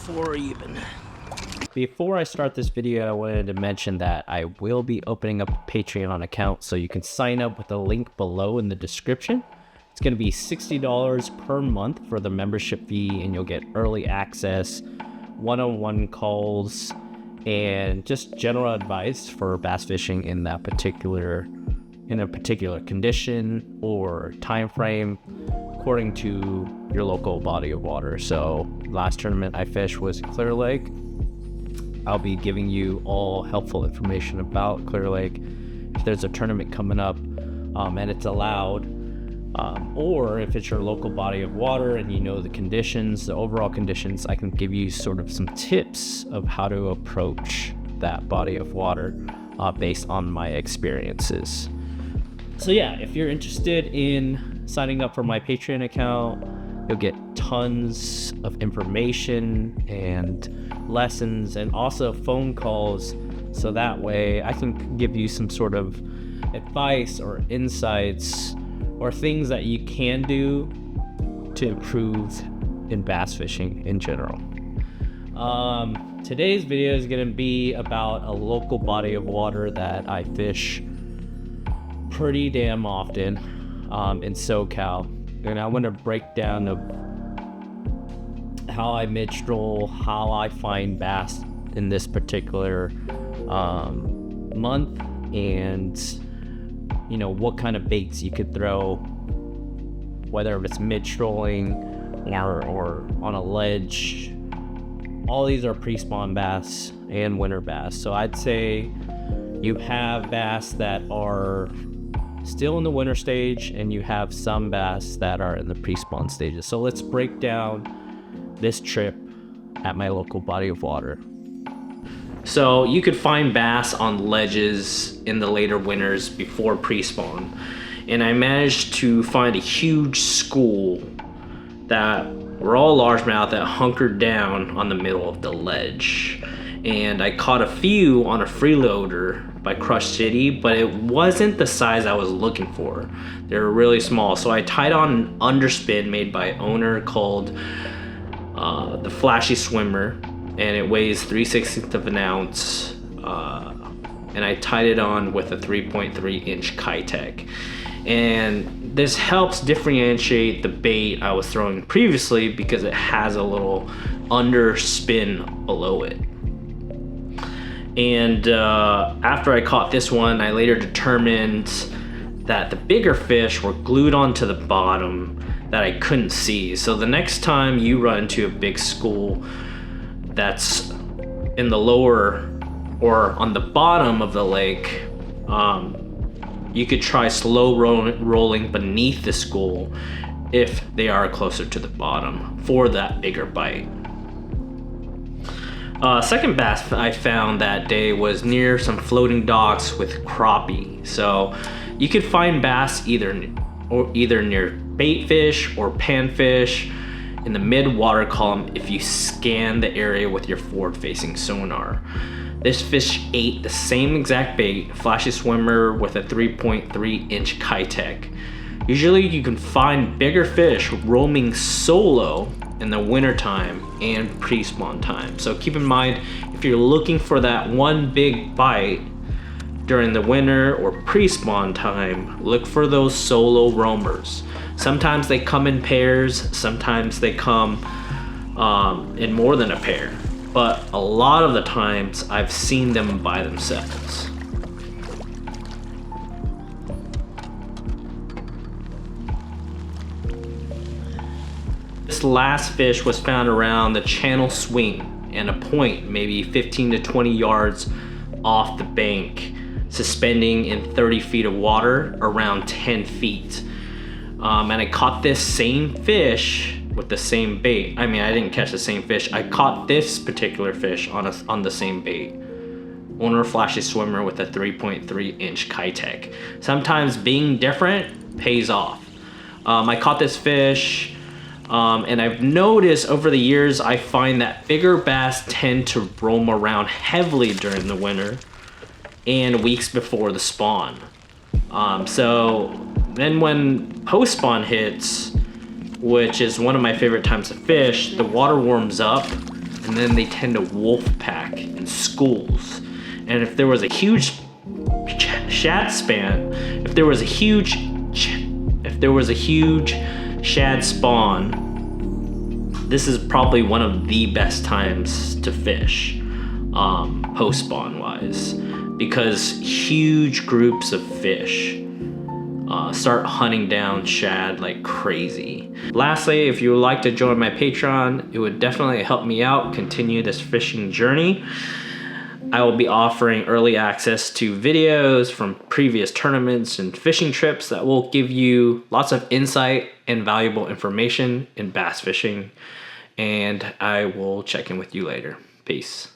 4 even. Before I start this video, I wanted to mention that I will be opening up a Patreon account, so you can sign up with the link below in the description. It's going to be $60 per month for the membership fee, and you'll get early access, one-on-one calls, and just general advice for bass fishing in a particular condition or time frame according to your local body of water. So last tournament I fished was Clear Lake. I'll be giving you all helpful information about Clear Lake. If there's a tournament coming up and it's allowed, or if it's your local body of water and you know the conditions, the overall conditions, I can give you sort of some tips of how to approach that body of water based on my experiences. So yeah, if you're interested in signing up for my Patreon account, you'll get tons of information and lessons and also phone calls, so that way I can give you some sort of advice or insights or things that you can do to improve in bass fishing in general. Today's video is going to be about a local body of water that I fish pretty damn often in SoCal, and I want to break down of how I mid-stroll, how I find bass in this particular month, and you know what kind of baits you could throw, whether it's mid-strolling or on a ledge. All these are pre-spawn bass and winter bass. So I'd say you have bass that are still in the winter stage and you have some bass that are in the pre-spawn stages. So let's break down this trip at my local body of water. So you could find bass on ledges in the later winters before pre-spawn, and I managed to find a huge school that were all largemouth that hunkered down on the middle of the ledge, and I caught a few on a freeloader by Crush City, but it wasn't the size I was looking for. They were really small, so I tied on an underspin made by an owner called the Flashy Swimmer, and it weighs 3/16 of an ounce, and I tied it on with a 3.3 inch Kitech, and this helps differentiate the bait I was throwing previously because it has a little underspin below it. And after I caught this one, I later determined that the bigger fish were glued onto the bottom that I couldn't see. So the next time you run into a big school that's in the lower or on the bottom of the lake, you could try slow rolling beneath the school if they are closer to the bottom for that bigger bite. Second bass I found that day was near some floating docks with crappie. So you could find bass either near bait fish or panfish in the mid water column if you scan the area with your forward facing sonar. This fish ate the same exact bait, Flashy Swimmer with a 3.3 inch Kitech. Usually you can find bigger fish roaming solo in the wintertime and pre-spawn time. So keep in mind, if you're looking for that one big bite during the winter or pre-spawn time, look for those solo roamers. Sometimes they come in pairs, sometimes they come in more than a pair, but a lot of the times I've seen them by themselves. This last fish was found around the channel swing and a point maybe 15 to 20 yards off the bank, suspending in 30 feet of water around 10 feet. And I caught this same fish with the same bait. I mean, I didn't catch the same fish. I caught this particular fish on the same bait. Owner Flashy Swimmer with a 3.3 inch Kitech. Sometimes being different pays off. I caught this fish, and I've noticed over the years I find that bigger bass tend to roam around heavily during the winter and weeks before the spawn. So then when post spawn hits, which is one of my favorite times to fish, the water warms up and and then they tend to wolf pack in schools. And if there was a huge shad span, if there was a huge shad spawn, this is probably one of the best times to fish, post spawn wise, because huge groups of fish start hunting down shad like crazy. Lastly, if you would like to join my Patreon, it would definitely help me out continue this fishing journey. I will be offering early access to videos from previous tournaments and fishing trips that will give you lots of insight and valuable information in bass fishing. And I will check in with you later. Peace.